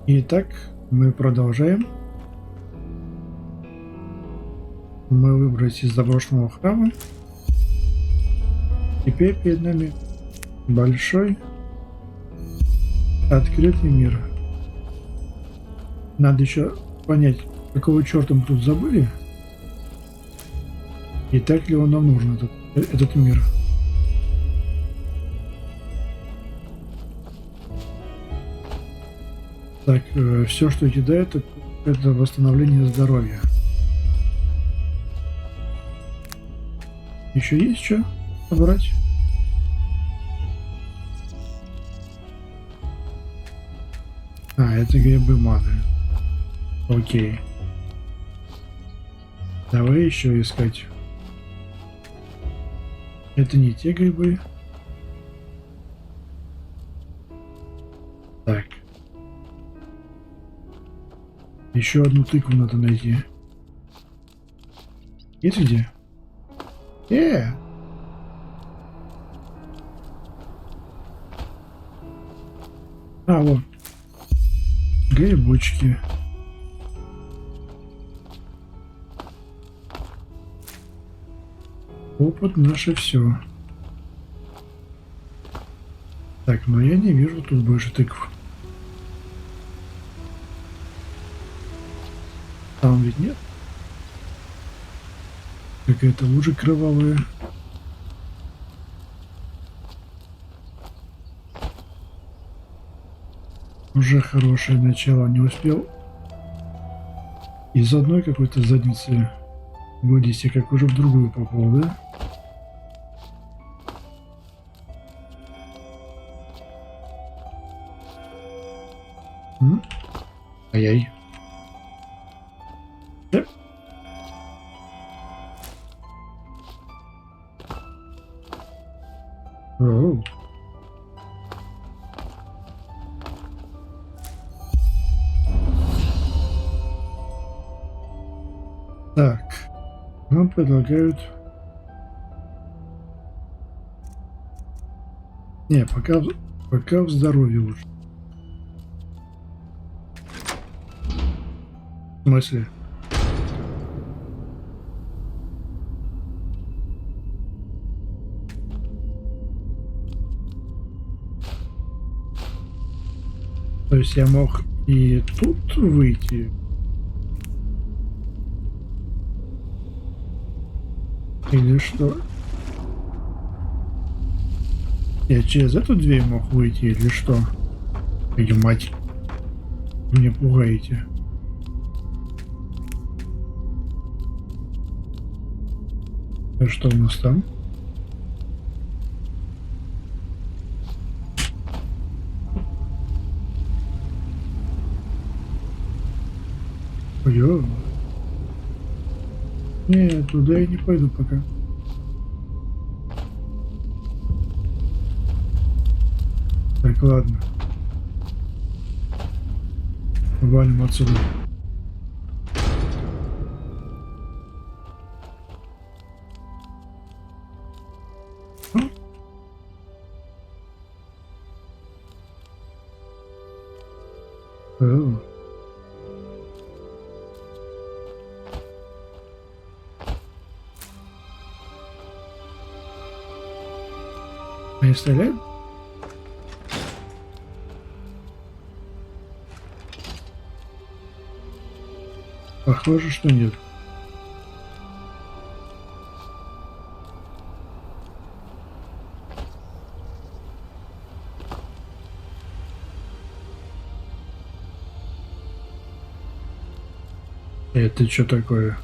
Итак, мы продолжаем. Мы выбрались из заброшенного храма. Теперь перед нами большой открытый мир. Надо еще понять, какого черта мы тут забыли, и так ли он нам нужен, этот мир. Так, все, что кидает, это восстановление здоровья. Еще есть что собрать? Это грибы маны. Окей. Давай еще искать. Это не те грибы. Так. Еще одну тыкву надо найти. Есть где? Вот. Грибочки. Опыт наше все. Так, но я не вижу тут больше тыкв. Там ведь нет? Какая-то лужа кровавая. Уже хорошее начало. Не успел из одной какой-то задницы вылезти, как уже в другую попал, да? Ай-яй. Оу. Так, нам предлагают... Не, пока в здоровье лучше. В смысле? То есть я мог и тут выйти? Или что? Я через эту дверь мог выйти или что? Твою мать. Вы меня пугаете. А что у нас там? Ой-ой. Нет, туда я не пойду пока. Так, ладно. Валим отсюда. Они стреляют? Похоже, что нет. Это что такое?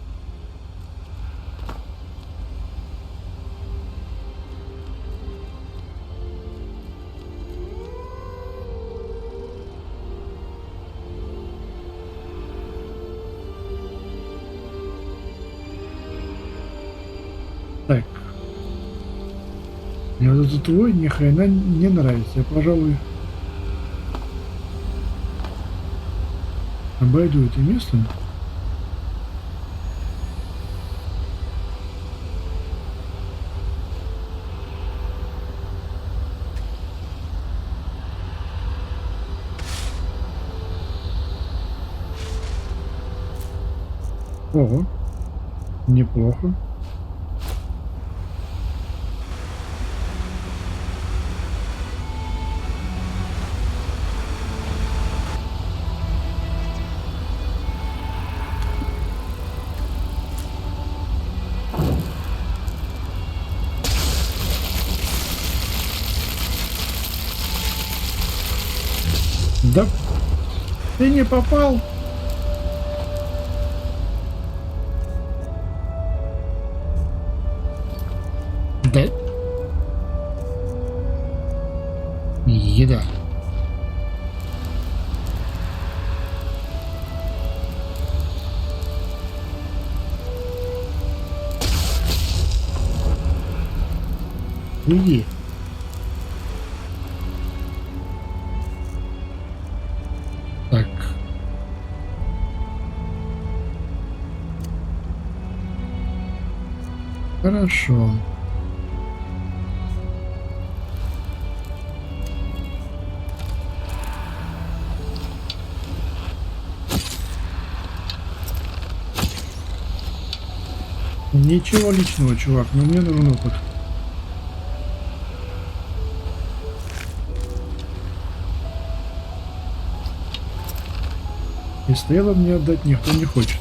Так. Мне вот этот твой ни хрена не нравится. Я, пожалуй, обойду это место. Ого, неплохо. Да ты не попал. Да. Еда. Уйди. Так. Хорошо. Ничего личного, чувак, но мне нужен опыт. И стрелы мне отдать никто не хочет.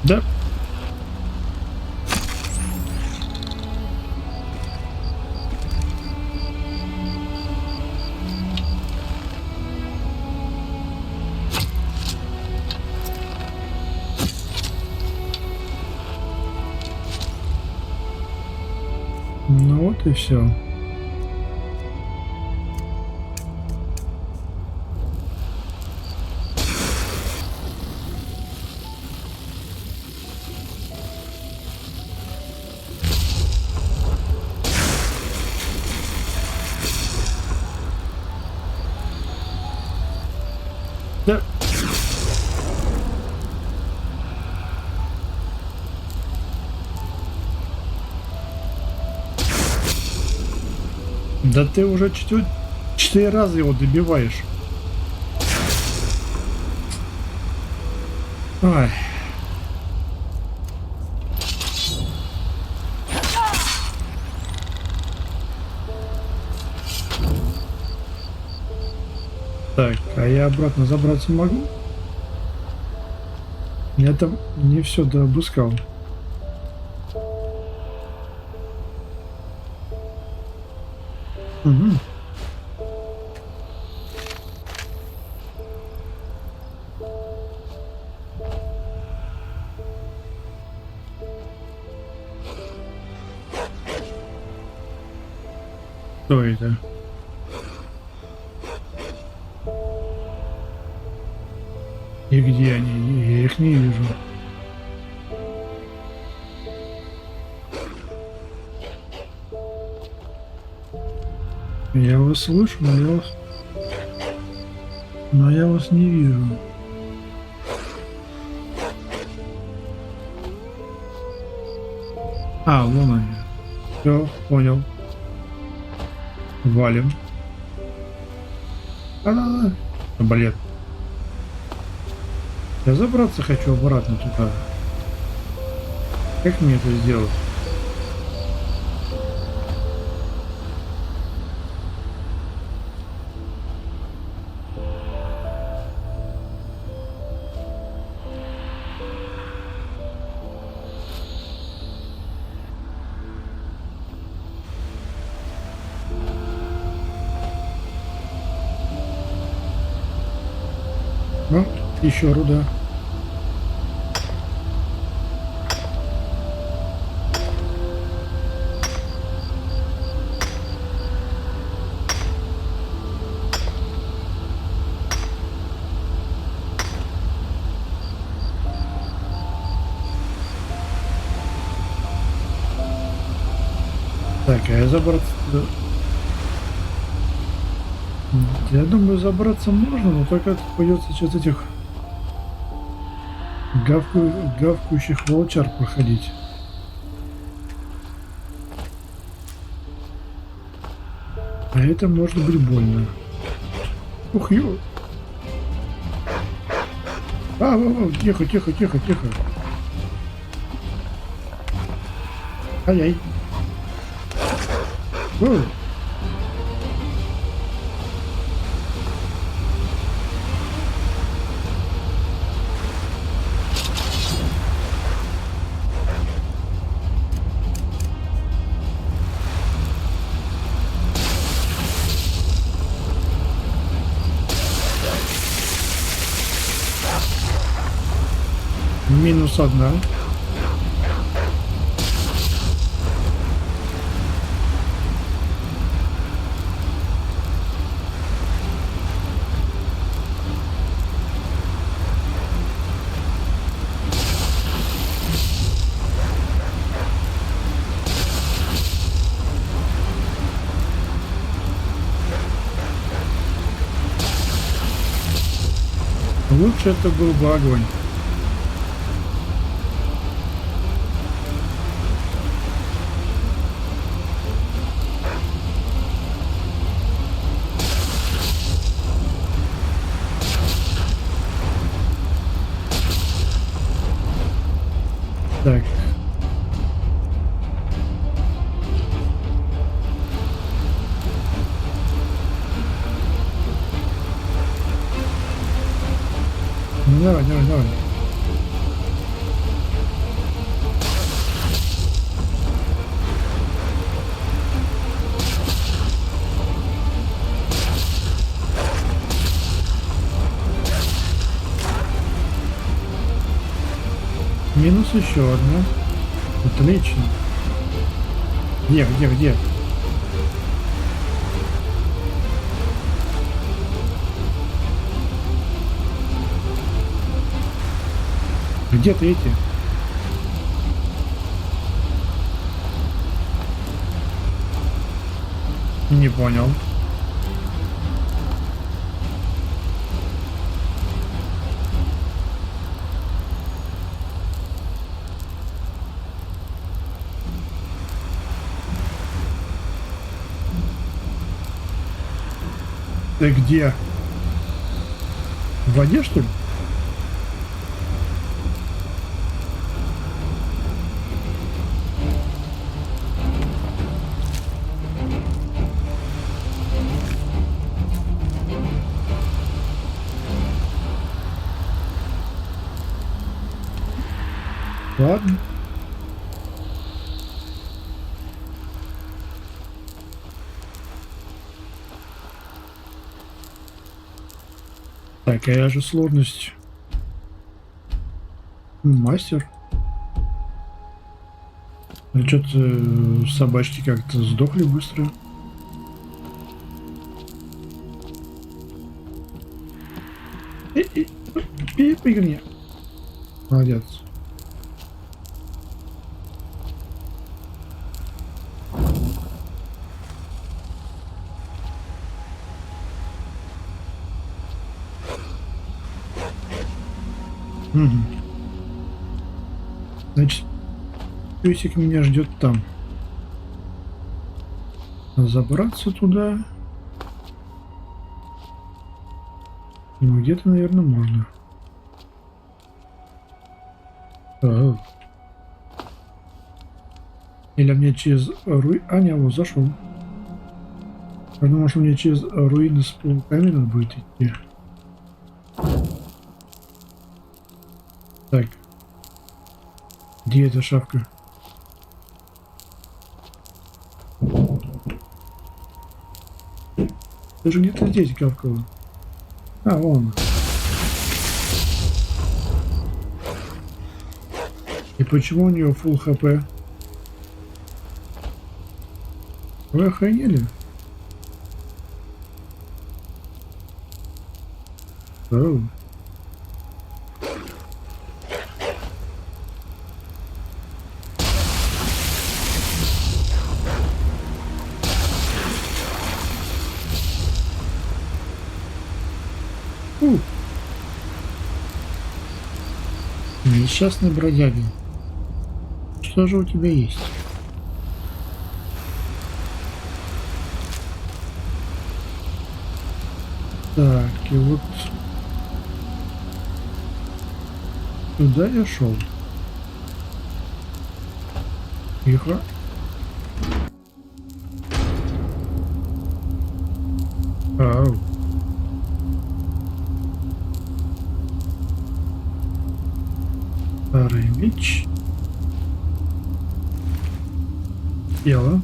Да. Ну вот и все. Да. Да ты уже 4 раза его добиваешь. Ай. Так, а я обратно забраться могу? Я там не все дообыскал. Угу. Что это? И где они? Я их не вижу. Я вас слышу, но я вас не вижу. А, вон они. Все, понял. Валим. А-да-да. Блин. Я забраться хочу обратно туда. Как мне это сделать? Ну, еще руда. Так, а я забраться... Я думаю, забраться можно, но только придется сейчас этих Гавкающих волчар проходить. А это может быть больно. Ух, ё! Тихо, тихо, тихо, тихо. Ай-яй. О! Минус одна. Лучше это был бы огонь. Так. Ну, давай, давай, давай. Минус еще одна. Отлично. Где? Где третий? Не понял. Ты где? В воде, что ли? Ладно. Такая же сложность. Мастер. Что-то собачки как-то сдохли быстро. Прыгни. Молодец. Угу. Значит, песик меня ждет там. Забраться туда. Ну, где-то, наверное, можно. Или мне через руины... А, не, вот зашел. Я думал, что мне через руины с пауками надо будет идти. Так. Где эта шавка? Ты же где-то здесь гавкала. А, вон. И почему у нее фулл хп? Вы охренели? Оу. Несчастный бродяга. Что же у тебя есть? Так, и вот туда я шел. Тихо. Ау. Старый меч. Тело.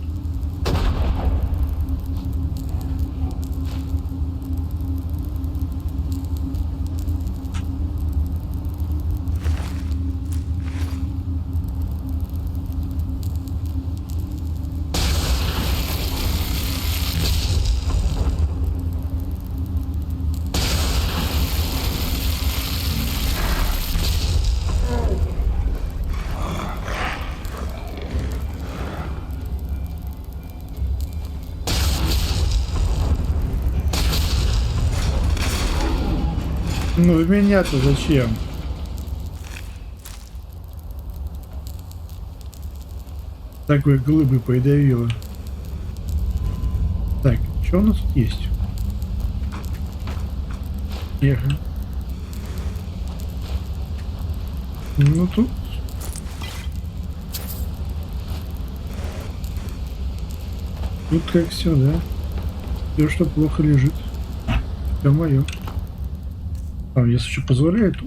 Ну, в меня-то зачем? Такой глыбы придавило. Так, что у нас тут есть? Ехо. Ну, тут... Тут как все, да? Все, что плохо лежит. Все мое. А вес еще позволяет?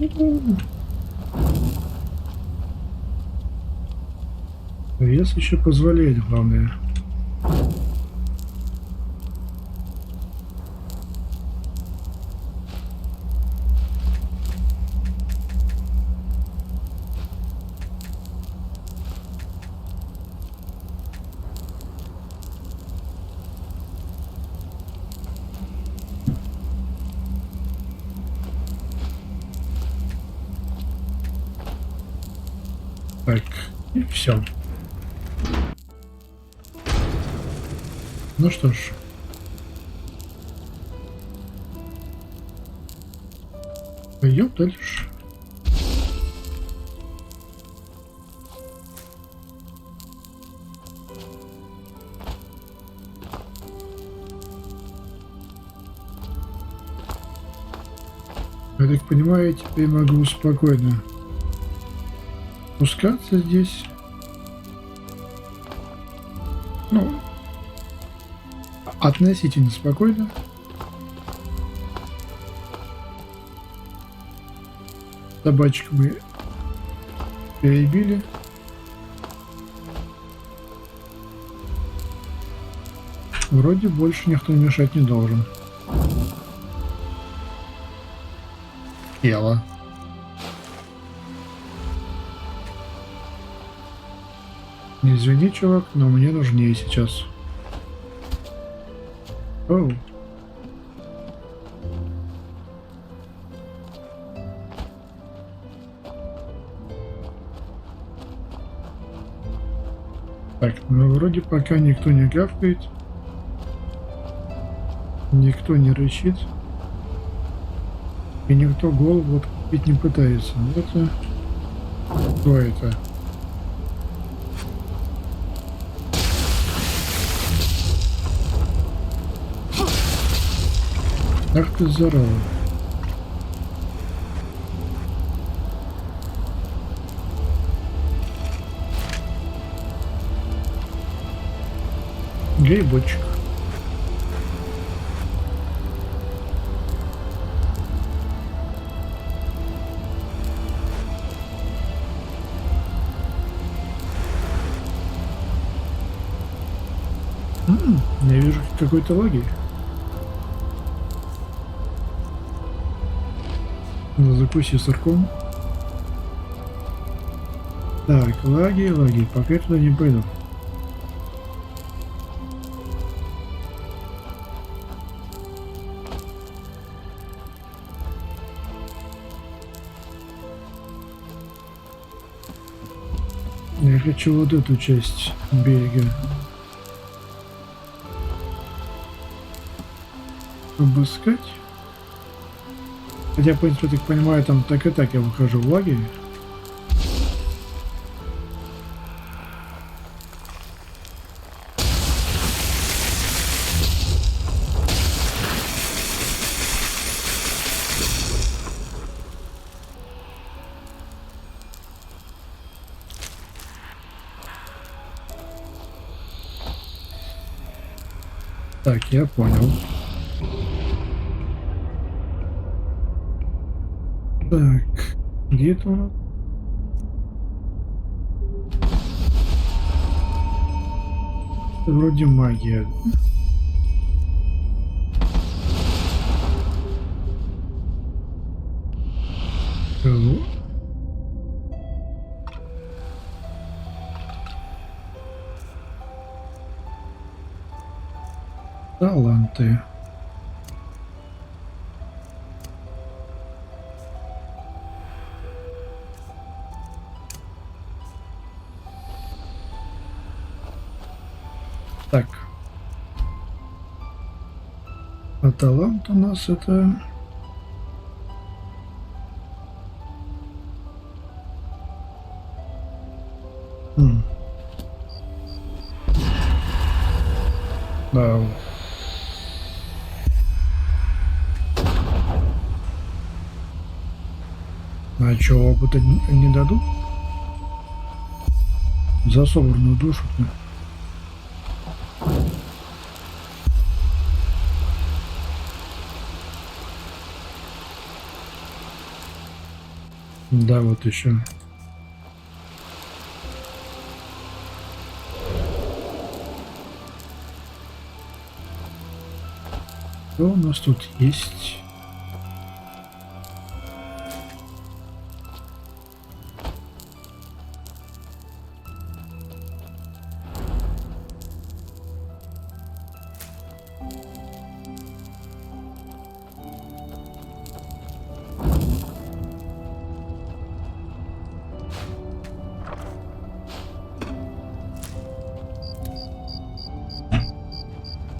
Вес еще позволяет, главное. Так, и все. Ну что ж. Пойдем дальше. Я так понимаю, я теперь могу спокойно спускаться здесь. Ну, относительно спокойно. Собачек мы перебили. Вроде больше никто мешать не должен. Тело. Извини, чувак, но мне нужнее сейчас. Оу. Так, ну вроде пока никто не гавкает. Никто не рычит. И никто голову откупить не пытается. Это... Кто это? Ах ты зараза. Грибочек. Я вижу какой-то логи. Ну, закуси сырком. Так, лаги, пока я туда не пойду. Я хочу вот эту часть берега обыскать. Хотя, в принципе, я так понимаю, там так и так я выхожу в лагерь. Так, я понял. Так, где это у нас? Вроде магия. Кого? Таланты. Так. А талант у нас это... Да. А что, опыта не дадут? За собранную душу-то. Да, вот еще. Что у нас тут есть?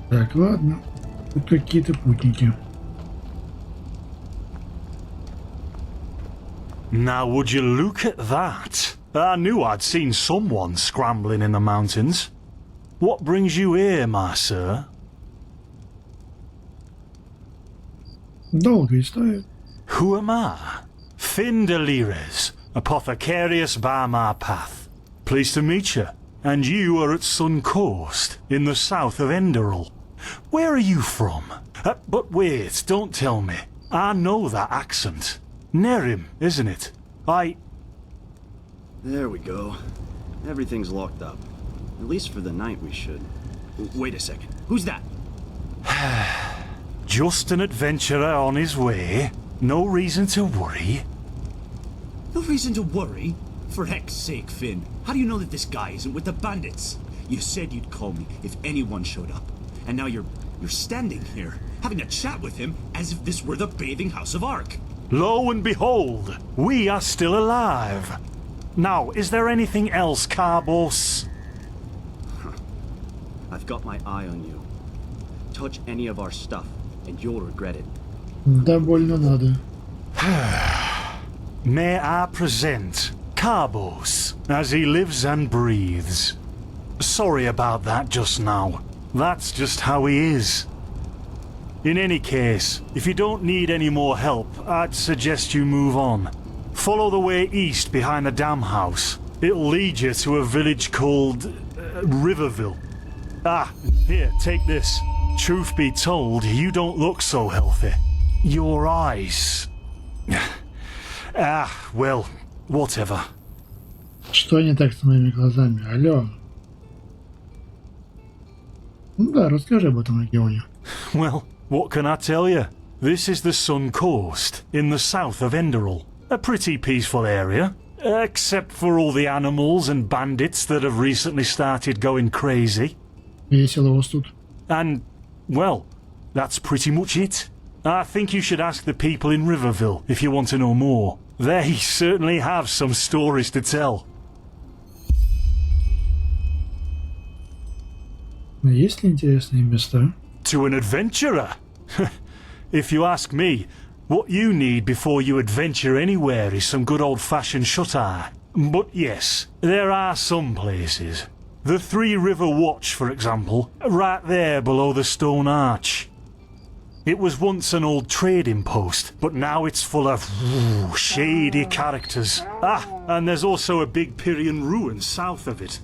Так, ладно. Тут какие-то путники. Now would you look at that? I knew I'd seen someone scrambling in the mountains. What brings you here, my sir? Долгая история. Who am I? Findelires, apothecarius by my path. Pleased to meet you. And you are at Sun Coast, in the south of Enderal. Where are you from? But wait, don't tell me. I know that accent. Nerim, isn't it? There we go. Everything's locked up. At least for the night we should. Wait a second. Who's that? Just an adventurer on his way. No reason to worry. No reason to worry? For heck's sake, Finn. How do you know that this guy isn't with the bandits? You said you'd call me if anyone showed up. And now you're standing here, having a chat with him as if this were the bathing house of Ark. Lo and behold, we are still alive. Now, is there anything else, Carbos? I've got my eye on you. Touch any of our stuff, and you'll regret it. Да больно надо. May I present Carbos, as he lives and breathes. Sorry about that just now. That's just how he is. In any case, if you don't need any more help, I'd suggest you move on. Follow the way east behind the dam house. It'll lead you to a village called Riverville. Ah, here, take this. Truth be told, you don't look so healthy. Your eyes... well, whatever. Что не так с моими глазами? Алло. Ну да, расскажи об этом регионе. Well, what can I tell you? This is the Sun Coast, in the south of Enderal. A pretty peaceful area, except for all the animals and bandits that have recently started going crazy. Весело у вас тут. And, well, that's pretty much it. I think you should ask the people in Riverville if you want to know more. They certainly have some stories to tell. Есть ли интересные места? To an adventurer? If you ask me, what you need before you adventure anywhere is some good old-fashioned shut-eye. But yes, there are some places. The Three River Watch, for example, right there below the stone arch. It was once an old trading post, but now it's full of shady characters. Ah, and there's also a big Pyrian ruin south of it.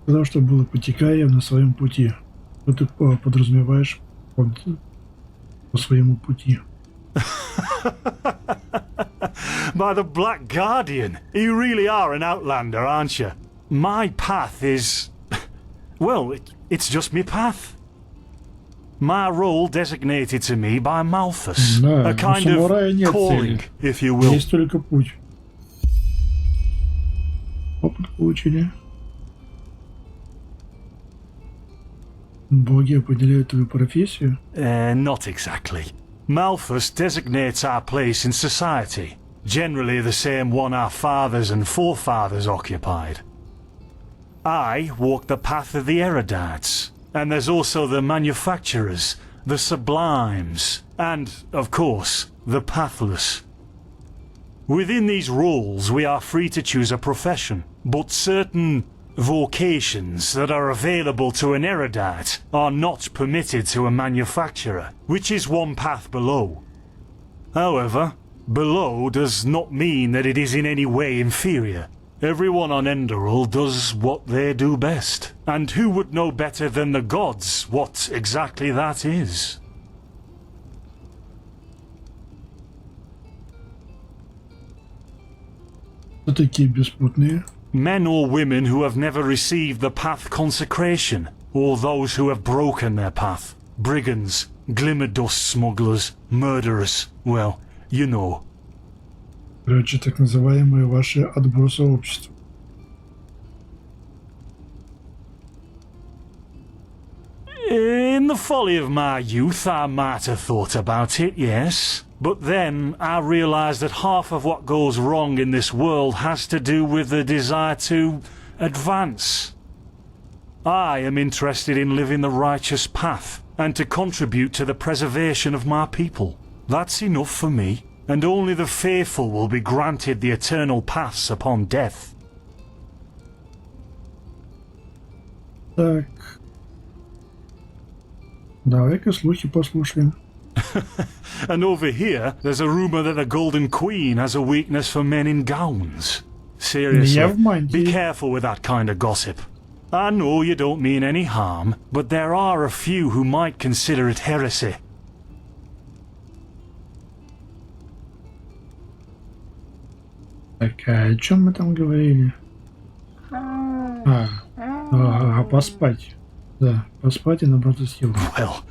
Сказал, что было потекая на своем пути. Что ты подразумеваешь по своему пути? By the Black Guardian, you really are an outlander, aren't you? My path is... well, it's just me path. My role designated to me by Malthus. Да, A kind у самурая of нет calling, цели. if you will. Есть только путь. Опыт получили. Боги определяют твою профессию? Not exactly. Malthus designates our place in society, generally the same one our fathers and forefathers occupied. I walk the path of the erudites, and there's also the manufacturers, the sublimes, and, of course, the pathless. Within these roles we are free to choose a profession, but certain vocations that are available to an erudite are not permitted to a manufacturer, which is one path below. However, below does not mean that it is in any way inferior. Everyone on Enderal does what they do best, and who would know better than the gods what exactly that is? Кто такие беспутные? Men or women who have never received the path consecration, or those who have broken their path. Brigands, glimmer dust smugglers, murderers, well, you know. Короче, так называемые ваши отбросы общества. In the folly of my youth, I might have thought about it, yes. But then I realised that half of what goes wrong in this world has to do with the desire to advance. I am interested in living the righteous path and to contribute to the preservation of my people. That's enough for me, and only the faithful will be granted the eternal paths upon death. Так. Давай-ка слухи послушаем. And over here, there's a rumour that the Golden Queen has a weakness for men in gowns. Seriously, be careful with that kind of gossip. I know you don't mean any harm, but there are a few who might consider it heresy. Так, а о чем мы там говорили? Поспать. Да, поспать и набраться сил. Well,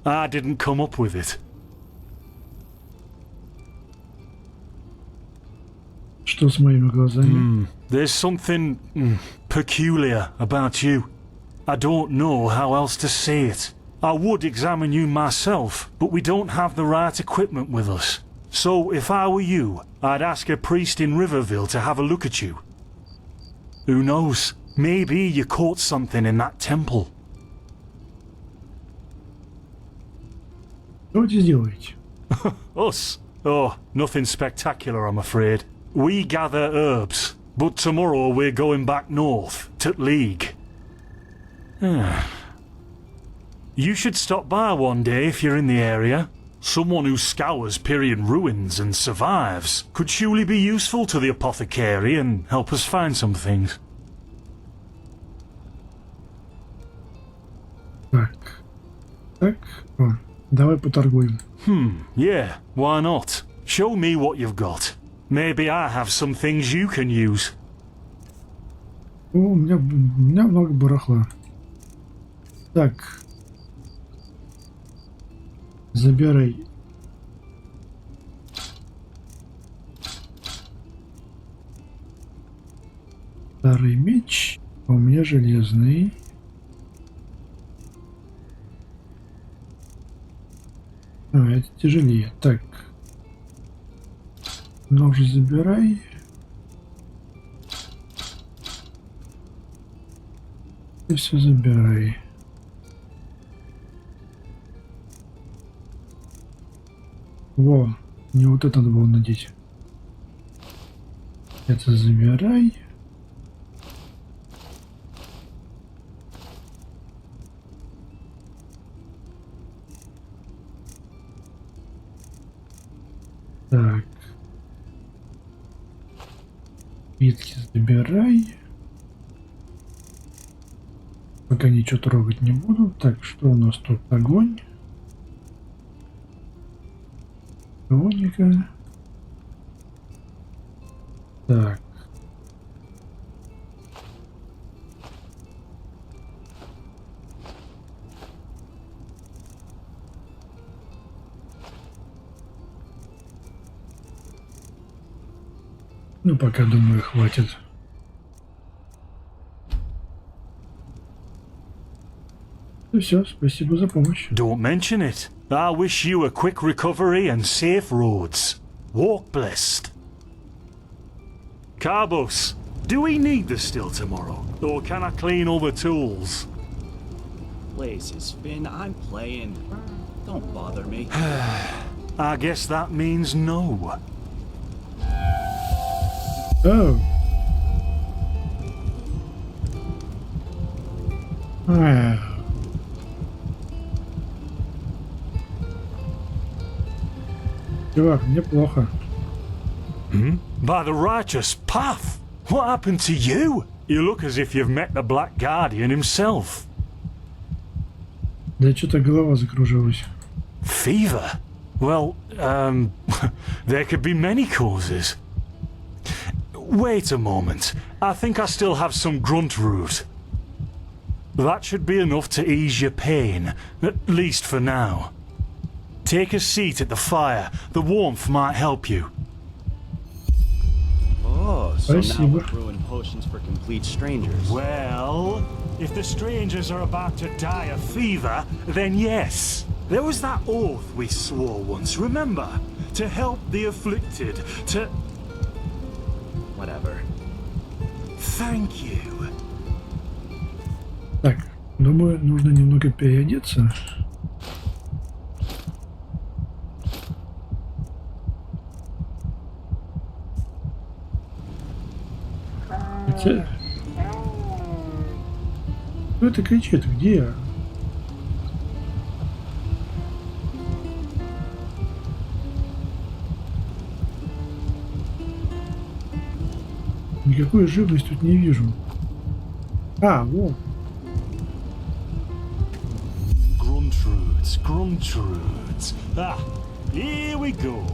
I didn't come up with it. Что с моими глазами? There's something peculiar about you. I don't know how else to say it. I would examine you myself, but we don't have the right equipment with us. So if I were you, I'd ask a priest in Riverville to have a look at you. Who knows? Maybe you caught something in that temple. Что вы здесь делаете? Us? Oh, nothing spectacular, I'm afraid. We gather herbs, but tomorrow we're going back north, to League. You should stop by one day if you're in the area. Someone who scours Pyrian ruins and survives could surely be useful to the apothecary and help us find some things. Так. О, давай поторгуем. Yeah, why not? Show me what you've got. Maybe I have some things you can use. О, у меня много барахла. Так. Забирай. Старый меч. А у меня железный. Это тяжелее. Так. Нож забирай. И все забирай. Во, не вот это надо было надеть. Это забирай. Так. Нитки забирай. Пока ничего трогать не буду. Так, что у нас тут? Огонь. Хроника. Так. Ну, пока, думаю, хватит. Ну все, спасибо за помощь. Don't mention it. I wish you a quick recovery and safe roads. Walk blessed. Carbos, do we need the still tomorrow? Or can I clean all the tools? Places, Finn, I'm playing. Don't bother me. I guess that means no. Oh. Ah. Чувак, мне плохо. By the righteous path? What happened to you? You look as if you've met the Black Guardian himself. Да что-то голова закружилась. Fever? Well, there could be many causes. Wait a moment. I think I still have some grunt root. That should be enough to ease your pain, at least for now. Take a seat at the fire. The warmth might help you. Oh, so now Спасибо. we're brewing potions for complete strangers. Well, if the strangers are about to die of fever, then yes. There was that oath we swore once, remember? To help the afflicted, to... Whatever. Thank you. Так, думаю, нужно немного переодеться. Хотя... Кто это кричит? Где я? Никакой живности тут не вижу. А, вот. Gruntroots, gruntroots. Ah, here we go.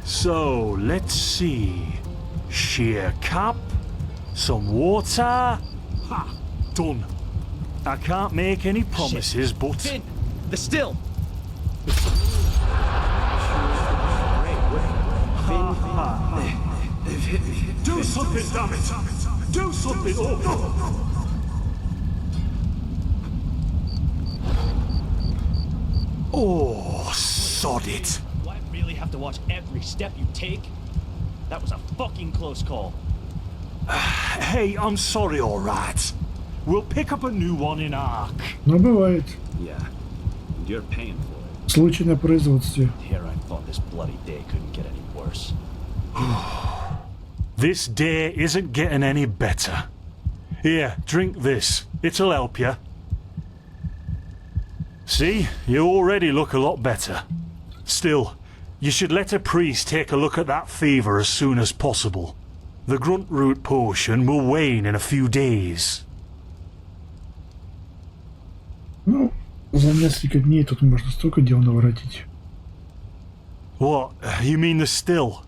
So, let's see. Sheer cup, some water. Ha! Done. I can't make any promises, but... Finn, the still. Do something, damn it! Do something! Oh, sod it! Do I really have to watch every step you take? That was a fucking close call. Hey, I'm sorry, alright. We'll pick up a new one in Ark. Но бывает. Yeah, and you're paying for it. Случай на производстве. Here I thought this bloody day couldn't get any worse. This day isn't getting any better. Here, drink this. It'll help you. See, you already look a lot better. Still, you should let a priest take a look at that fever as soon as possible. The grunt root potion will wane in a few days. Ну, за несколько дней тут можно столько дел наворотить. What, you mean the still?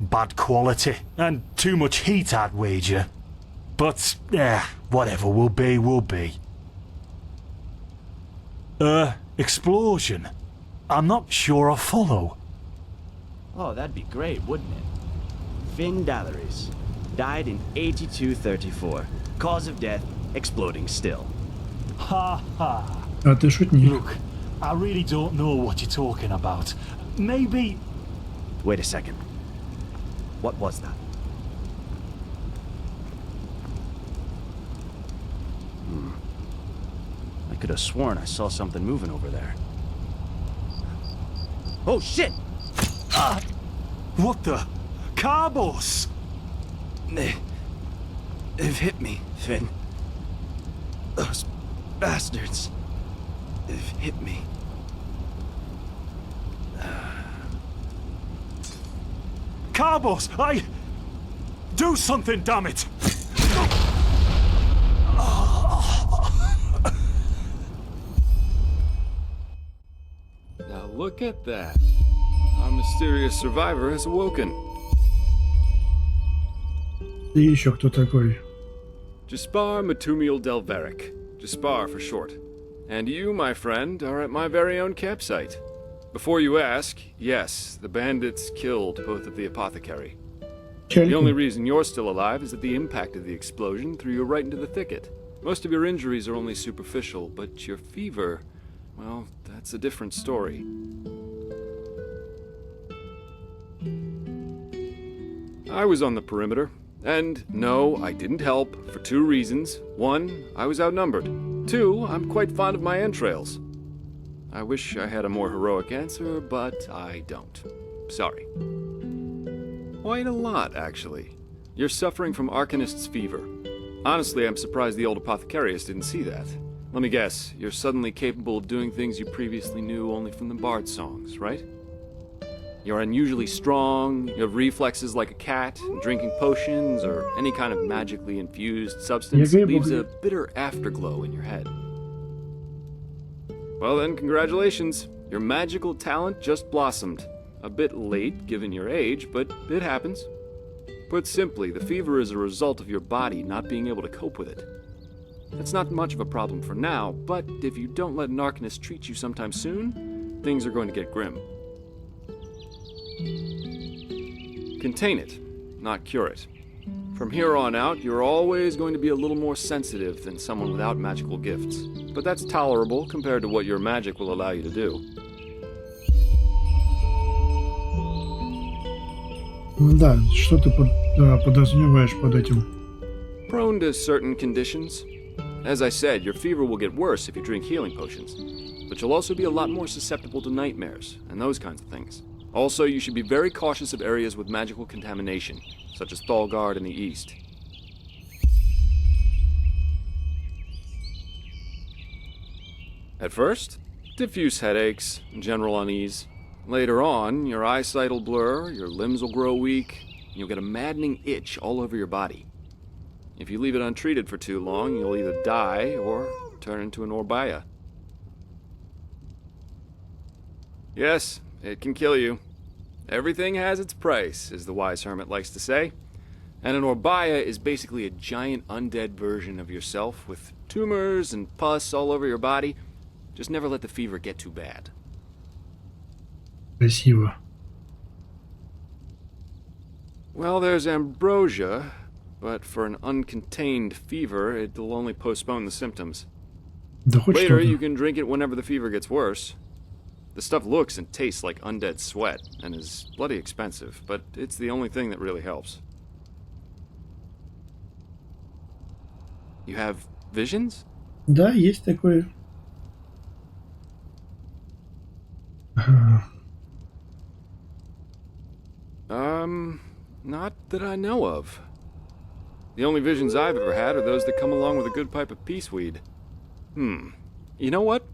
Bad quality, and too much heat, I'd wager. But, whatever will be, will be. Explosion? I'm not sure I follow. Oh, that'd be great, wouldn't it? Finn Dalleries. Died in 8234. Cause of death, exploding still. Ha ha. А ты шутник. Look, I really don't know what you're talking about. Maybe... Wait a second. What was that? I could have sworn I saw something moving over there. Oh shit! What the? Carbos! They've hit me, Finn. Those bastards. They've hit me. Carbos, do something, damn it! Now look at that. Our mysterious survivor has awoken. И еще кто такой? Jaspar Matumiel Delveric. Jaspar for short. And you, my friend, are at my very own campsite. Before you ask, yes, the bandits killed both of the apothecary. The only reason you're still alive is that the impact of the explosion threw you right into the thicket. Most of your injuries are only superficial, but your fever, well, that's a different story. I was on the perimeter, and no, I didn't help, for two reasons. One, I was outnumbered. Two, I'm quite fond of my entrails. I wish I had a more heroic answer, but I don't. Sorry. Quite a lot, actually. You're suffering from Arcanist's fever. Honestly, I'm surprised the old apothecarius didn't see that. Let me guess, you're suddenly capable of doing things you previously knew only from the bard songs, right? You're unusually strong, you have reflexes like a cat, and drinking potions or any kind of magically infused substance leaves a bitter afterglow in your head. Well then, congratulations. Your magical talent just blossomed. A bit late, given your age, but it happens. Put simply, the fever is a result of your body not being able to cope with it. That's not much of a problem for now, but if you don't let an Arcanist treat you sometime soon, things are going to get grim. Contain it, not cure it. From here on out, you're always going to be a little more sensitive than someone without magical gifts. But that's tolerable compared to what your magic will allow you to do. Да, что ты подразумеваешь под этим? Prone to certain conditions. As I said, your fever will get worse if you drink healing potions. But you'll also be a lot more susceptible to nightmares and those kinds of things. Also, you should be very cautious of areas with magical contamination, such as Thalgard in the east. At first, diffuse headaches, general unease. Later on, your eyesight will blur, your limbs will grow weak, and you'll get a maddening itch all over your body. If you leave it untreated for too long, you'll either die or turn into an Orbaya. Yes, it can kill you. Everything has its price, as the wise hermit likes to say. And an Orbaya is basically a giant undead version of yourself with tumors and pus all over your body. Just never let the fever get too bad. Красиво. Well, there's ambrosia, but for an uncontained fever, it'll only postpone the symptoms. Да хоть Later, что-то. you can drink it whenever the fever gets worse. The stuff looks and tastes like undead sweat, and is bloody expensive, but it's the only thing that really helps. You have visions? Да, есть такое. Not that I know of. The only visions I've ever had are those that come along with a good pipe of peaceweed. You know what?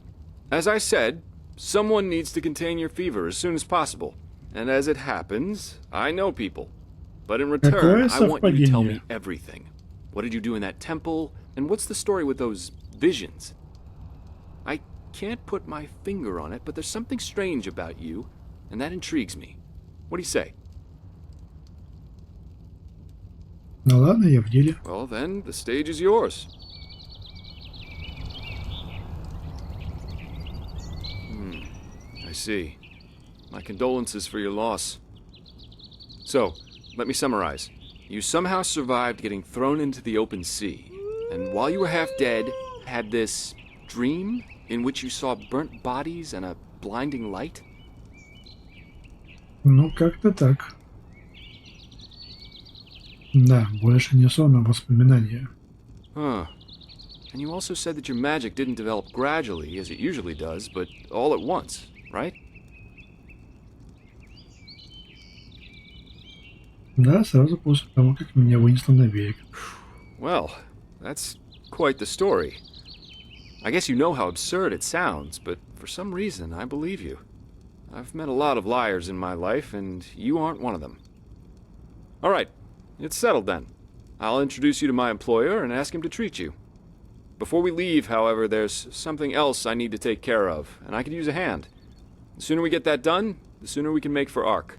As I said, someone needs to contain your fever as soon as possible. And as it happens, I know people. But in return, I want you to tell me everything. What did you do in that temple? And what's the story with those visions? I can't put my finger on it, but there's something strange about you, and that intrigues me. What do you say? Ну ладно, я в деле. Well, then, the stage is yours. I see. My condolences for your loss. So, let me summarize. You somehow survived getting thrown into the open sea, and while you were half dead, had this dream in which you saw burnt bodies and a blinding light? Ну, как-то так. Да, больше не сон, а воспоминания. Huh. And you also said that your magic didn't develop gradually, as it usually does, but all at once, right? Да, сразу после того, как меня вынесло на берег. Well, that's quite the story. I guess you know how absurd it sounds, but for some reason, I believe you. I've met a lot of liars in my life, and you aren't one of them. Alright, it's settled then. I'll introduce you to my employer and ask him to treat you. Before we leave, however, there's something else I need to take care of, and I could use a hand. The sooner we get that done, the sooner we can make for Ark.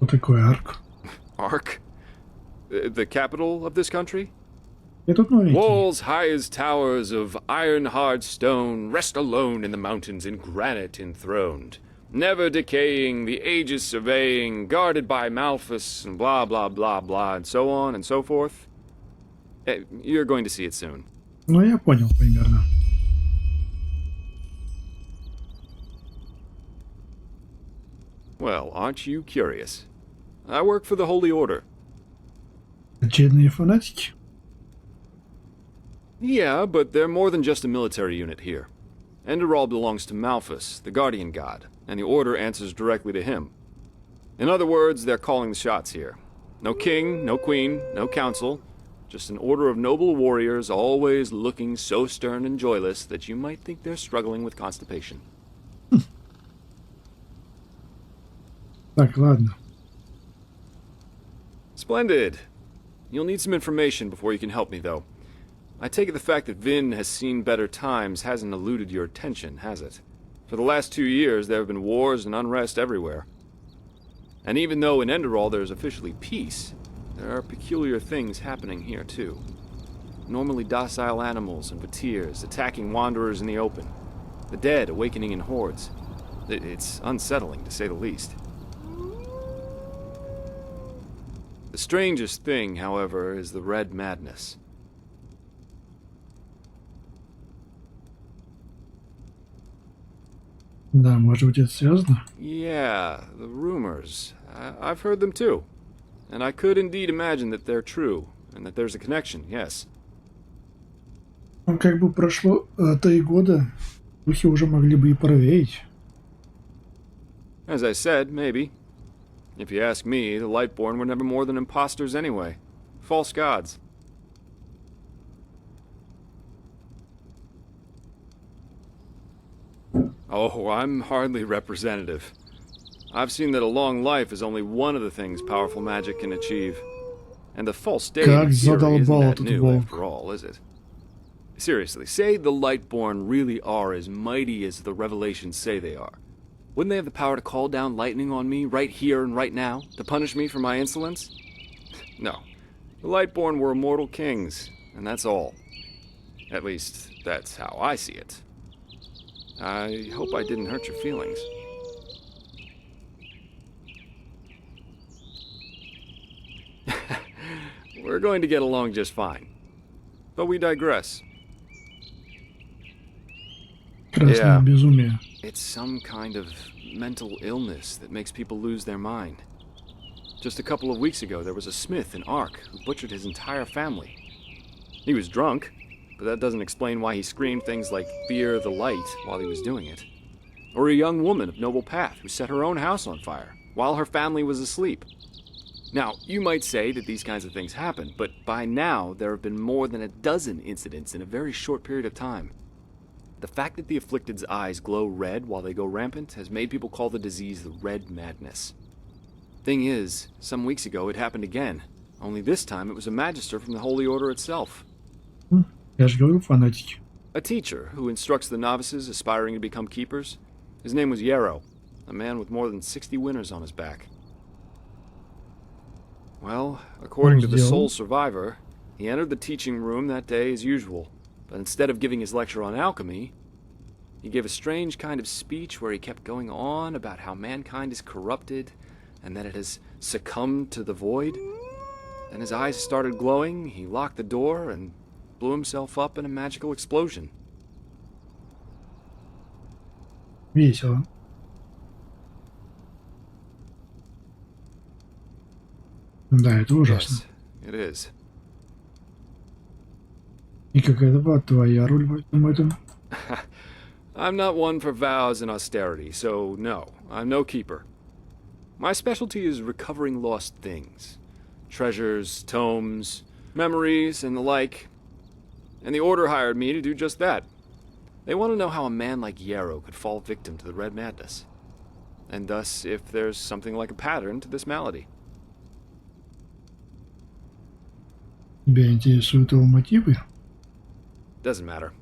Что такое арк? Ark? The capital of this country? Я тут новенький. Walls high as towers of iron-hard stone rest alone in the mountains in granite enthroned. Never decaying, the ages surveying, guarded by Malthus, and blah blah blah blah, and so on and so forth. You're going to see it soon. Ну, я понял примерно. Well, aren't you curious? I work for the Holy Order. Очередные фанатики? Yeah, but they're more than just a military unit here. Enderal belongs to Malthus, the guardian god, and the Order answers directly to him. In other words, they're calling the shots here. No king, no queen, no council, just an order of noble warriors always looking so stern and joyless that you might think they're struggling with constipation. Так, ладно. Splendid. You'll need some information before you can help me, though. I take it the fact that Vin has seen better times hasn't eluded your attention, has it? For the last 2 years, there have been wars and unrest everywhere. And even though in Enderal there's officially peace, there are peculiar things happening here, too. Normally docile animals and vatirs attacking wanderers in the open. The dead awakening in hordes. It's unsettling, to say the least. The strangest thing, however, is the Red Madness. Да, может быть, это связано? Yeah, the rumors. I've heard them too. And I could indeed imagine that they're true, and that there's a connection, yes. Ну, как бы прошло 3 года, слухи уже могли бы и провеять. As I said, maybe. If you ask me, the Lightborn were never more than imposters anyway. False gods. Oh, I'm hardly representative. I've seen that a long life is only one of the things powerful magic can achieve. And the false state Как in theory isn't задолбал that этот new волк. after all, is it? Seriously, say the Lightborn really are as mighty as the revelations say they are. Wouldn't they have the power to call down lightning on me right here and right now, to punish me for my insolence? No. The Lightborn were immortal kings, and that's all. At least, that's how I see it. I hope I didn't hurt your feelings. We're going to get along just fine. But we digress. Красное Yeah. безумие. It's some kind of mental illness that makes people lose their mind. Just a couple of weeks ago, there was a smith in Ark who butchered his entire family. He was drunk, but that doesn't explain why he screamed things like "Fear the light" while he was doing it. Or a young woman of noble path who set her own house on fire while her family was asleep. Now, you might say that these kinds of things happen, but by now there have been more than a dozen incidents in a very short period of time. The fact that the afflicted's eyes glow red while they go rampant has made people call the disease the Red Madness. Thing is, some weeks ago it happened again, only this time it was a magister from the Holy Order itself. Я же говорю, фанатики. A teacher who instructs the novices aspiring to become keepers. His name was Yarrow, a man with more than 60 winners on his back. Well, according to the sole survivor, he entered the teaching room that day as usual, but instead of giving his lecture on alchemy, he gave a strange kind of speech where he kept going on about how mankind is corrupted and that it has succumbed to the void. Then his eyes started glowing, he locked the door, and blew himself up in a magical explosion. Весело. Да, это ужасно. Yes, it is. И какая-то была твоя роль в этом этом? I'm not one for vows and austerity, so no, I'm no keeper. My specialty is recovering lost things. Treasures, tomes, memories, and the like. And the Order hired me to do just that. They want to know how a man like Yarrow could fall victim to the Red Madness. and thus if there's something like a pattern to this malady. Тебя интересуют его мотивы? Doesn't matter.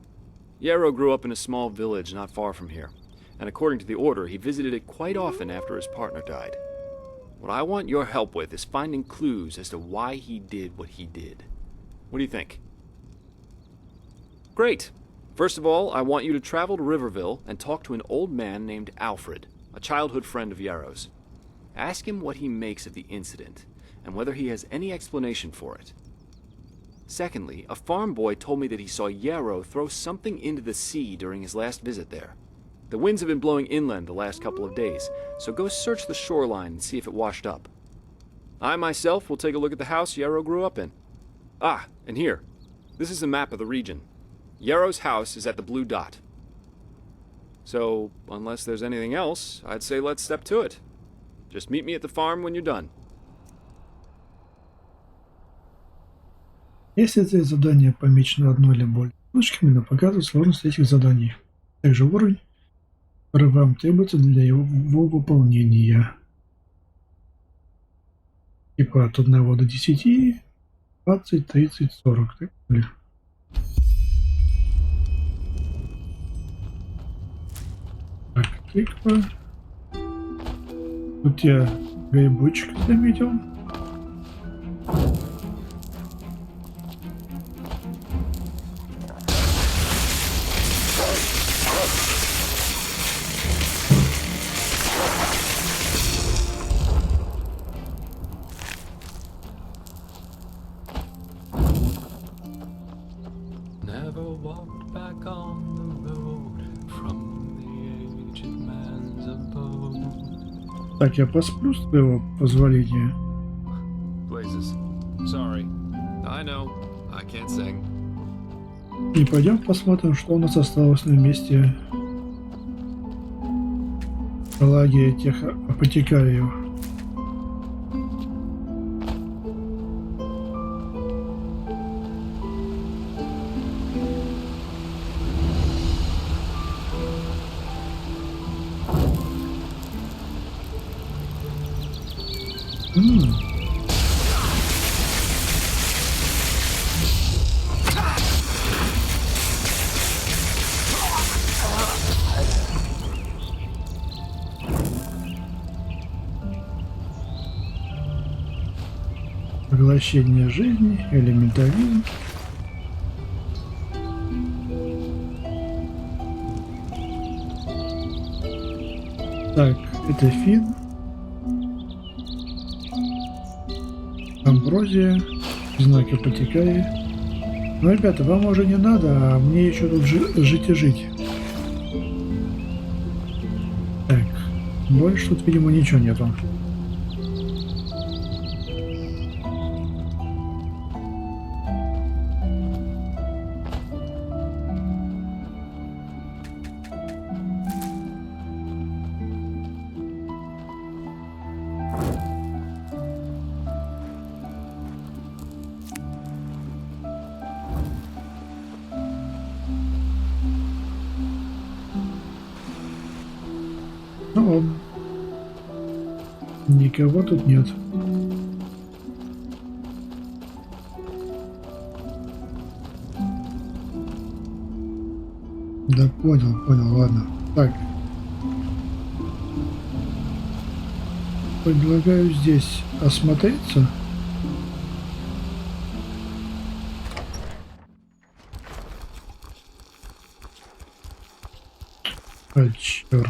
Yarrow grew up in a small village not far from here, and according to the order, he visited it quite often after his partner died. What I want your help with is finding clues as to why he did what he did. What do you think? Great! First of all, I want you to travel to Riverville and talk to an old man named Alfred, a childhood friend of Yarrow's. Ask him what he makes of the incident, and whether he has any explanation for it. Secondly, a farm boy told me that he saw Yarrow throw something into the sea during his last visit there. The winds have been blowing inland the last couple of days, so go search the shoreline and see if it washed up. I myself will take a look at the house Yarrow grew up in. Ah, and here. This is a map of the region. Yarrow's house is at the blue dot. So, unless there's anything else, I'd say let's step to it. Just meet me at the farm when you're done. Если это задание помечено одной или более ссылочками, но показывает сложность этих заданий. Также уровень, который вам требуется для его выполнения. Типа от 1 до 10, 20, 30, 40. Так далее. Так, тыква. Тут я грибочек заметил. Never walked back on the road from the aged man's abode. Так, я посплю с твоего позволения. Blazes. Sorry. I know. I can't sing. И пойдем посмотрим, что у нас осталось на месте лагеря тех апотекариев. Поглощение жизни, элементаризм. Так, это фин. Амброзия. Знак апотекарии. Ну, ребята, вам уже не надо, а мне еще тут жить и жить. Так, больше тут, видимо, ничего нету. Ну ладно. Никого тут нет. Да понял, ладно. Так. Предлагаю здесь осмотреться. А, черт.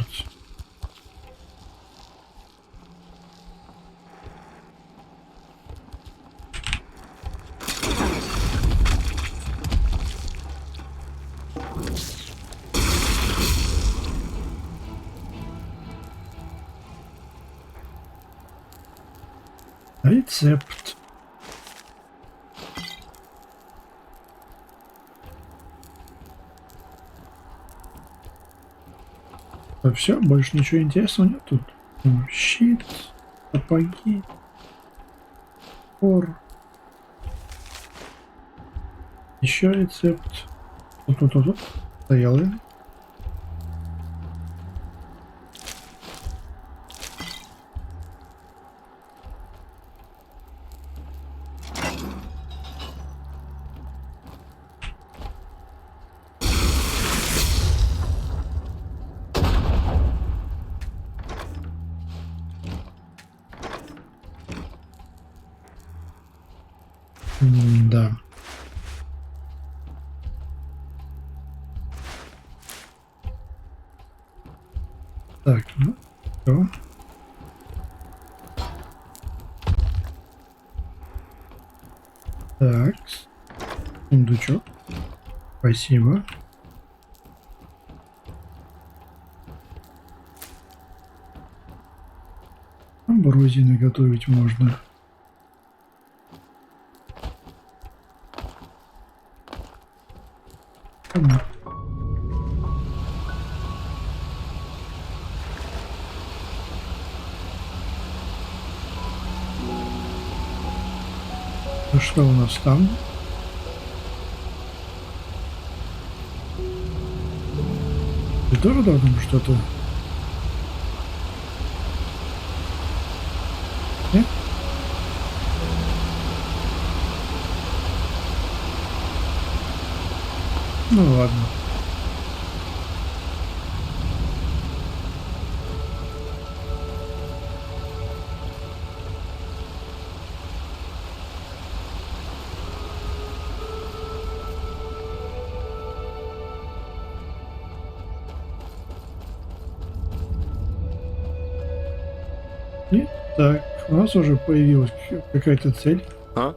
Рецепт. А все, больше ничего интересного нет тут. Щит, сапоги, пор. Еще рецепт. Так, ну, всё. Так, сундучок. Спасибо. Амброзии наготовить можно. Ладно. Ну что у нас там? Ты тоже должен что-то? Нет? Ну ладно. Так, у нас уже появилась какая-то цель. Huh?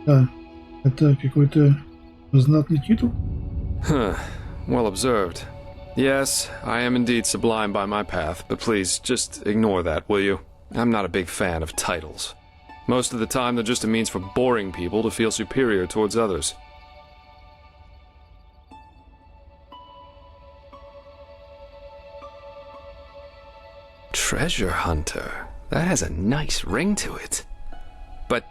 Да, это какой-то знатный титул. Huh. Well observed. Yes, I am indeed sublime by my path, but please just ignore that, will you? I'm not a big fan of titles. Most of the time, they're just a means for boring people to feel superior towards others. Treasure hunter. That has a nice ring to it. But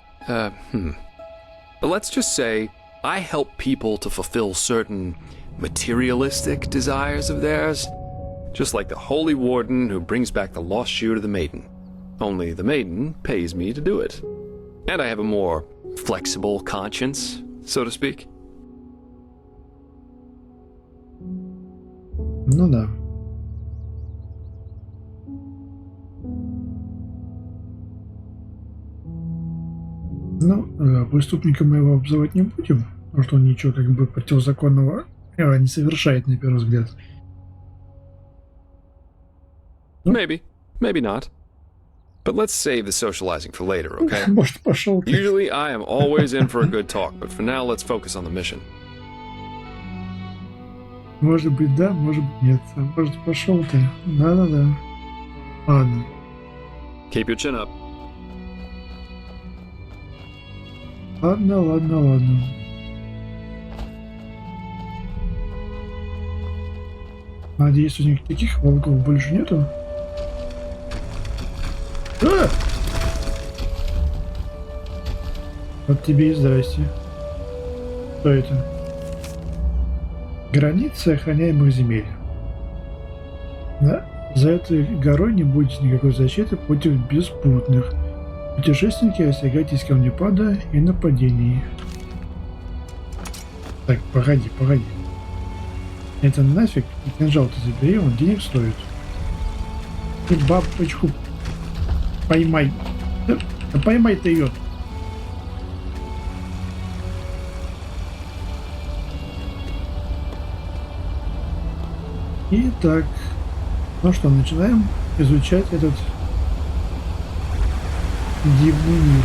let's just say I help people to fulfill certain materialistic desires of theirs. Just like the holy warden who brings back the lost shoe to the maiden. Only the maiden pays me to do it. And I have a more flexible conscience, so to speak. Ну да. Ну, преступника мы его обзывать не будем, потому что он ничего как бы противозаконного не совершает на первый взгляд. Maybe, maybe not. But let's save the socializing for later, okay? Может, пошел ты. Usually I am always in for a good talk, but for now let's focus on the mission. Может быть, да, может быть, нет. А может, пошел ты. Да-да-да. Ладно. Keep your chin up. Ладно, ладно, ладно. Надеюсь, у них таких волков больше нету. А! Вот тебе и здрасте. Что это? Границы охраняемых земель. Да? За этой горой не будет никакой защиты против беспутных. Путешественники, остерегайтесь камнепада и нападений. Так, погоди. Это нафиг? И кинжал-то забери, он денег стоит. Ты бабочку поймай. Да поймай ты ее. Итак, ну что, начинаем изучать этот дивный мир.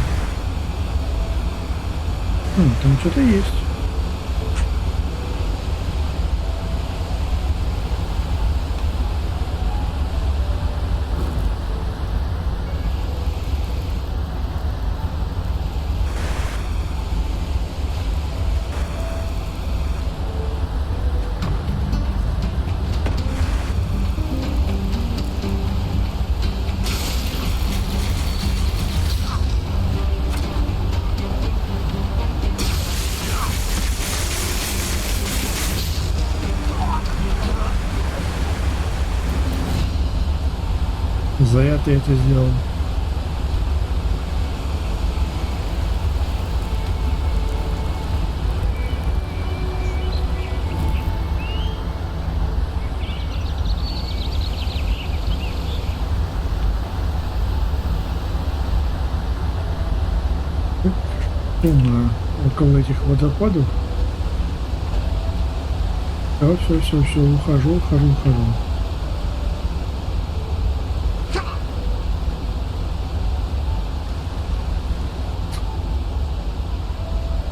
Там что-то есть. Зря ты это сделал. Около этих водопадов Все, ухожу.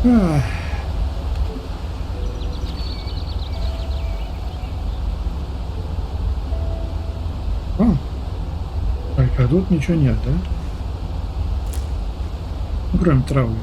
Ах. О. Так, а тут ничего нет, да? Ну, кроме травы.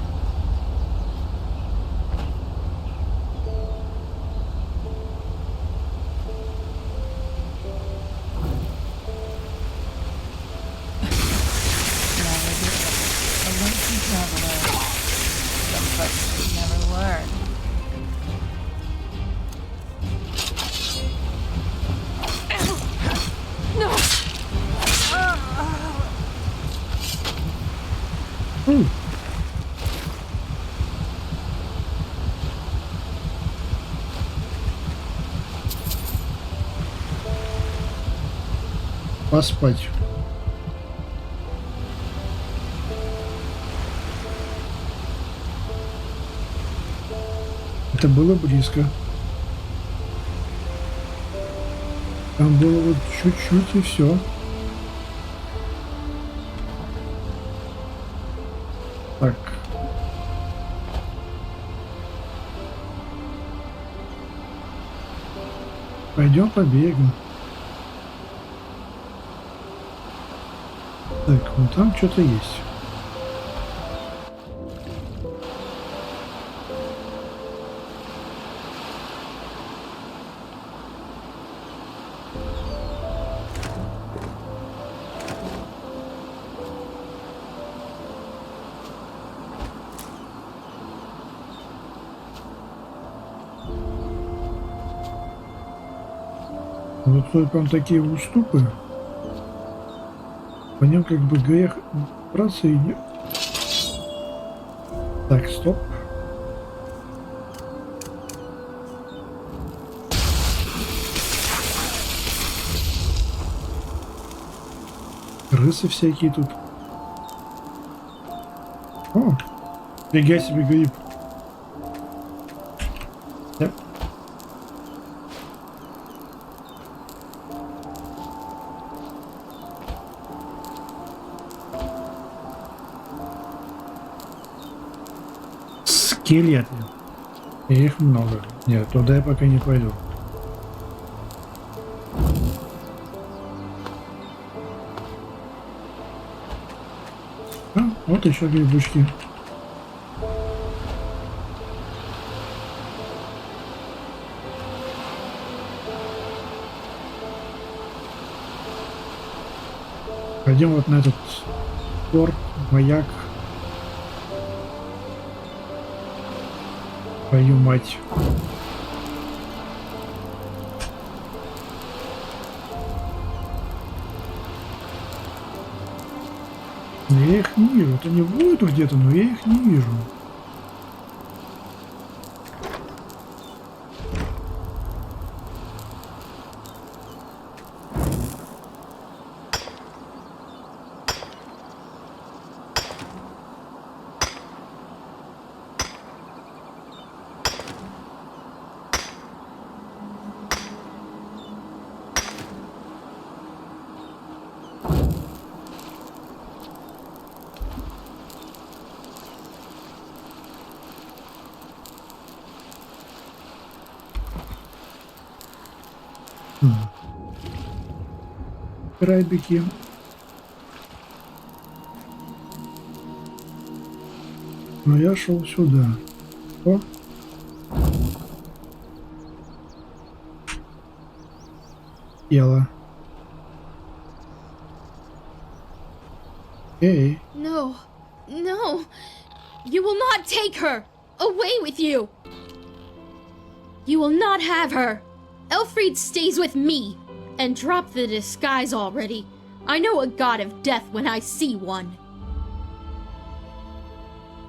Поспать. Это было близко. Там было вот чуть-чуть и все. Так. Пойдем побегаем. Так, вон там что-то есть. Вот только он такие уступы. По нем как бы грех браться и не... Так, стоп. Крысы всякие тут. О, фига себе гриб. Да. Скелеты. Их много. Нет, туда я пока не пойду. А, вот еще грибочки. Пойдем вот на этот порт, маяк. Твою мать. Я их не вижу. Вот они будут где-то, но я их не вижу. Крабики. Но я шел сюда. О. Ела. Эй. No. No. You will not take her. Away with you. You will not have her. Elfried stays with me. And drop the disguise already. I know a god of death when I see one.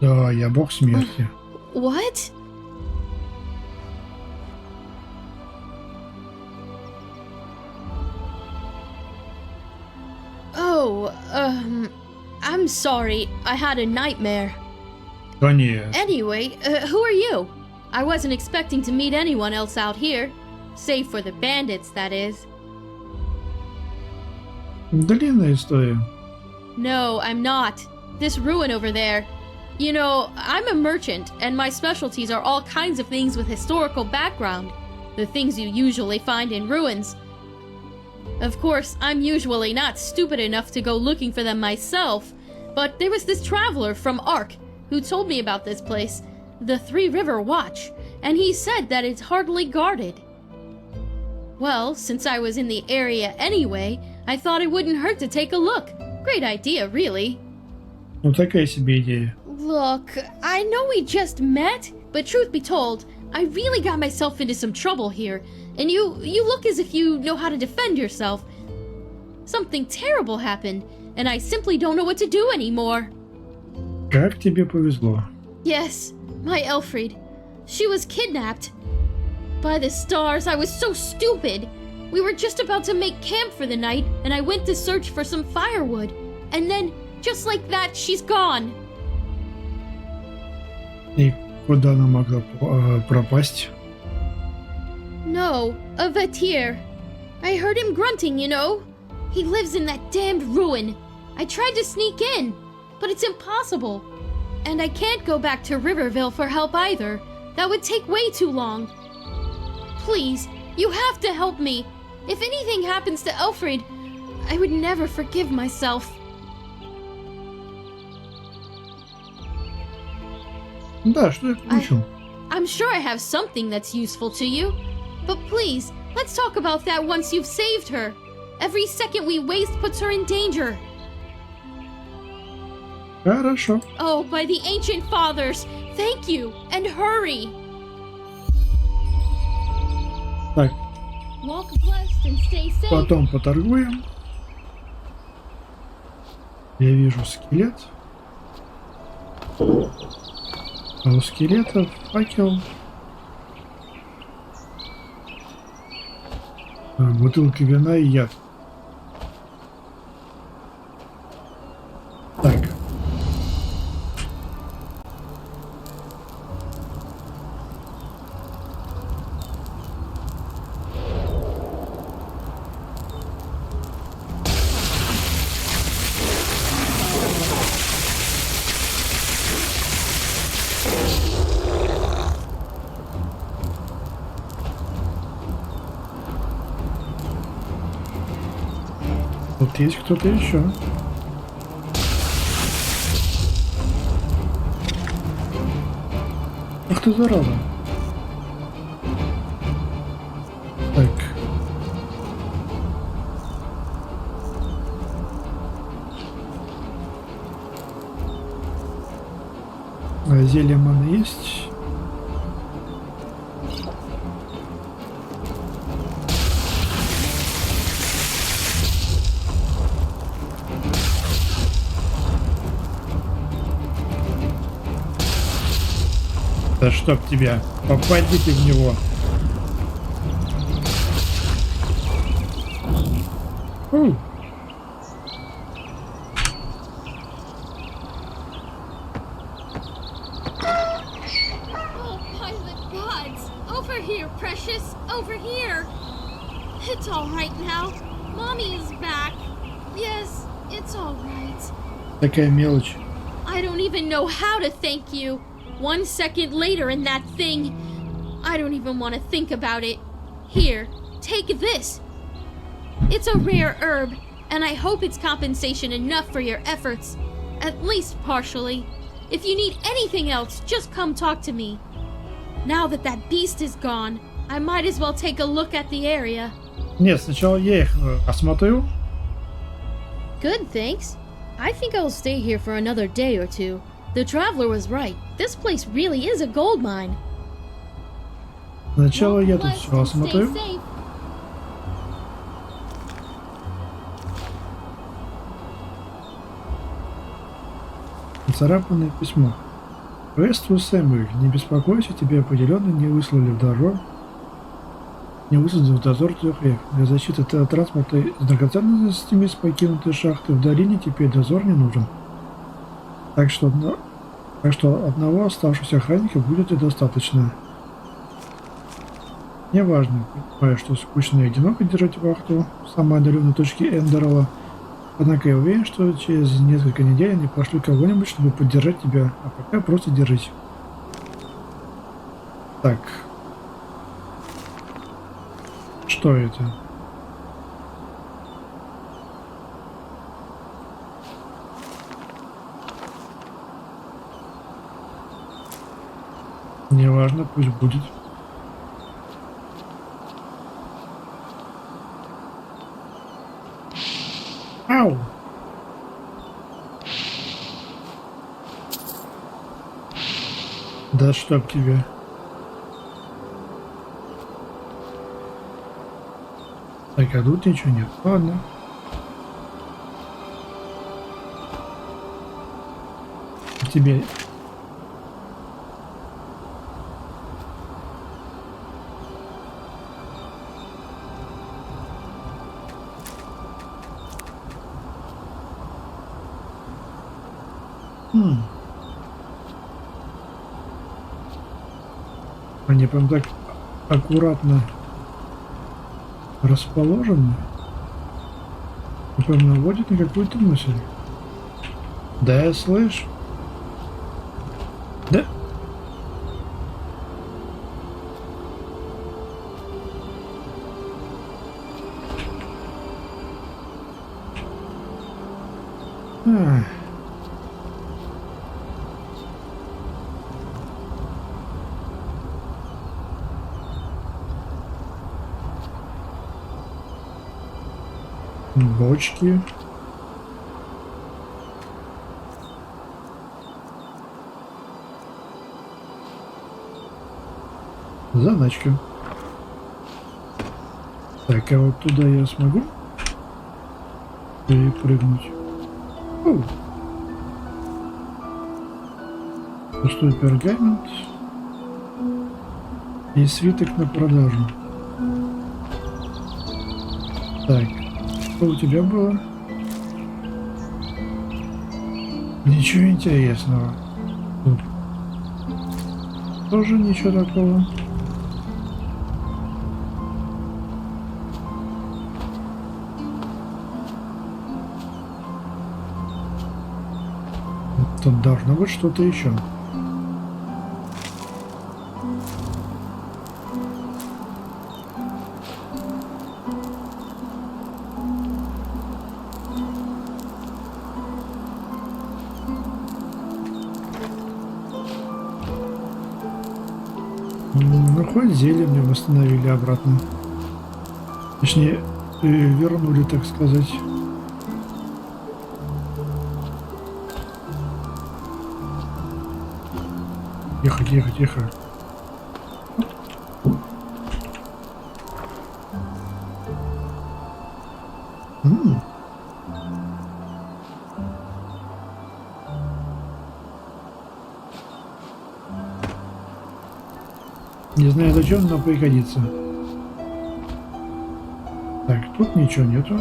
Да, я бог смерти. What? Oh, I'm sorry. I had a nightmare. Конечно. Anyway, who are you? I wasn't expecting to meet anyone else out here. Save for the bandits, that is. Длинная история. No, I'm not. This ruin over there. You know, I'm a merchant, and my specialties are all kinds of things with historical background. The things you usually find in ruins. Of course, I'm usually not stupid enough to go looking for them myself, but there was this traveler from Ark who told me about this place, the Three River Watch, and he said that it's hardly guarded. Well, since I was in the area anyway, I thought it wouldn't hurt to take a look. Great idea, really. Ну такая себе идея. Look, I know we just met, but truth be told, I really got myself into some trouble here, and you look as if you know how to defend yourself. Something terrible happened, and I simply don't know what to do anymore. Как тебе повезло. Yes, my Elfried. She was kidnapped. By the stars, I was so stupid. We were just about to make camp for the night, and I went to search for some firewood. And then, just like that, she's gone. И куда она могла пропасть? No, a Vatir. I heard him grunting, you know. He lives in that damned ruin. I tried to sneak in, but it's impossible. And I can't go back to Riverville for help either. That would take way too long. Please, you have to help me. If anything happens to Elfried, I would never forgive myself. Да, что я получил? I'm sure I have something that's useful to you. But please, let's talk about that once you've saved her. Every second we waste puts her in danger. Хорошо. Oh, by the ancient fathers, thank you, and hurry. Так, Walk blessed and stay safe. потом поторгуем. Я вижу скелет. А у скелета факел. Бутылка вина и яд. Так. Тут есть кто-то еще. Ах ты, зараза. Так. А зелье маны есть? Да чтоб тебя, попадите в него. Oh, by the gods! Over here, precious! Over here! It's all right now. Mommy is back. Yes, it's all right. Такая мелочь. I don't even know how to thank you. 1 second later in that thing, I don't even want to think about it. Here, take this. It's a rare herb, and I hope it's compensation enough for your efforts. At least partially. If you need anything else, just come talk to me. Now that that beast is gone, I might as well take a look at the area. Нет, сначала я их осмотрю. Good, thanks. I think I'll stay here for another day or two. The traveler was right. This place really is a gold mine. Сначала я тут все осмотрю. Нацарапанное письмо. Приветствую, Сэмюэль. Не беспокойся, тебя определенно не выслали в дозор. Не выслали в дозор 3 рек. Для защиты транспорта с драгоценностями с покинутой шахты в долине теперь дозор не нужен. Так что одного оставшегося охранника будет и достаточно. Неважно, понимаю, что скучно и одиноко держать вахту в самой отдаленной точке Эндерала, однако я уверен, что через несколько недель они пошлют кого-нибудь, чтобы поддержать тебя, а пока просто держись. Так. Что это? Неважно, пусть будет. Ау! Да чтоб тебе. Так, а тут ничего нет. Ладно. Тебе. Они прям так аккуратно расположены. И прям наводят на какую-то мысль. Да, я слышу. Да. Бочки. Заначка. Так, а вот туда я смогу перепрыгнуть? О! Пустой пергамент и свиток на продажу. Так, что у тебя было? Ничего интересного. Тут тоже ничего такого. Тут должно быть что-то еще. Ну, хоть зелье мне восстановили обратно. Точнее, вернули, так сказать. Тихо, тихо, тихо. Не знаю зачем, но пригодится. Так, тут ничего нету.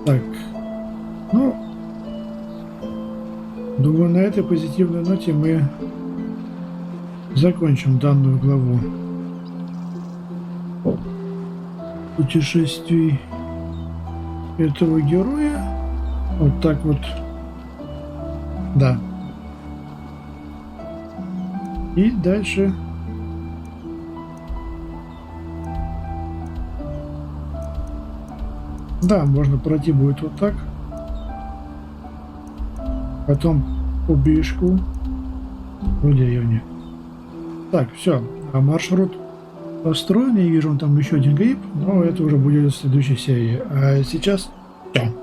Так, ну, думаю, на этой позитивной ноте мы закончим данную главу путешествий этого героя. Вот так вот, да. И дальше да, можно пройти будет вот так. Потом по бережку в деревне. Так, все. А маршрут построен. Я вижу, там еще один гриб, но это уже будет в следующей серии. А сейчас все.